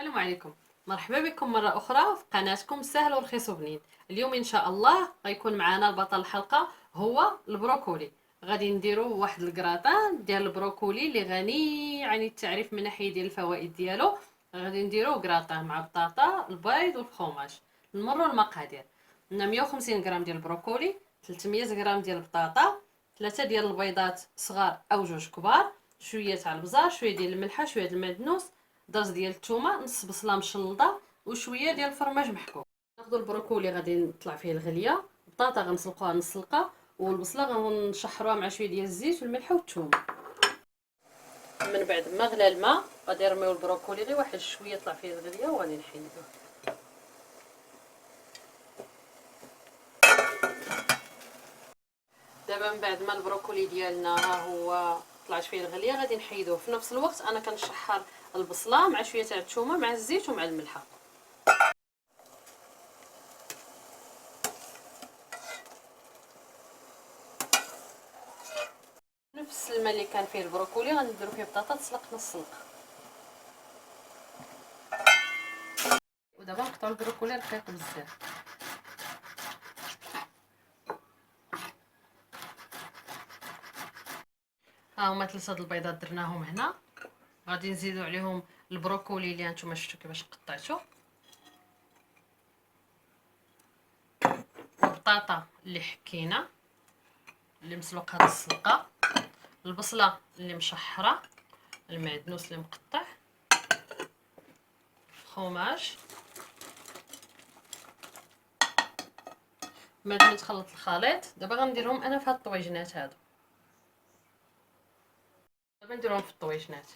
السلام عليكم. مرحبا بكم مرة أخرى في قناتكم سهل ورخيص وبنين. اليوم إن شاء الله غيكون معنا البطل الحلقة هو البروكولي. غادي نديرو واحد الكراتان ديال البروكولي اللي غني عن التعريف من ناحية ديال الفوائد ديالو. غادي نديرو كراتان مع البطاطا البيض والفرomاج. نمروا المقادير. عندنا 150 غرام ديال البروكولي، 300 غرام ديال البطاطا، 3 ديال البيضات صغار أو جوج كبار، شويه تاع البزار، شويه ديال الملحه، شويه ديال المعدنوس، درز ديال الثومه، نص بصله مشلضه، وشويه ديال الفرماج محكوك. ناخذ البروكولي غادي نطلع فيه الغليه، البطاطا غنسلقوها نص سلقه، والبصله غنشحروها مع شويه ديال الزيت والملح والثوم. من بعد ما غلى الماء غادي نرميو البروكولي غير واحد شويه يطلع فيه الغليه وغادي نحيدوه. دابا من بعد ما البروكولي ديالنا ها هو طلعت فيه الغليه غادي نحيدوه. في نفس الوقت انا كنشحر البصله مع شويه تاع الثومه مع الزيت ومع الملحه. نفس الماء اللي كان فيه البروكولي غنديرو فيه بطاطا تسلق نص سلقه. ودابا نقطعو البروكولي رقيق بزاف. ها هما 3 البيضات درناهم هنا. غادي نزيدو عليهم البروكولي اللي هانتوما شفتوا كيفاش قطعته، البطاطا اللي حكينا اللي مسلوق هاد السلقه، البصله اللي مشحره، المعدنوس اللي مقطع، الفرomاج. بعد ما تخلط الخليط دابا غنديرهم انا في هاد الطويجنات هادو. دابا نديرهم في الطويجنات.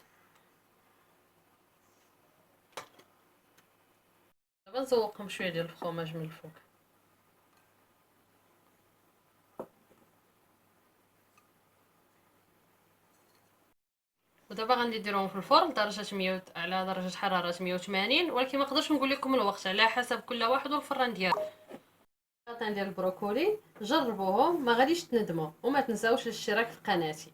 دابا نزوقهم شويه ديال الفرomاج من الفوق. ودابا غادي نديرهم في الفرن درجه 100 على درجه حراره 180، ولكن ما نقدرش نقول لكم الوقت على حسب كل واحد والفران ديالو. الطاطا ديال البروكولي جربوهم ما غاديش تندموا، وما تنساوش الاشتراك في قناتي.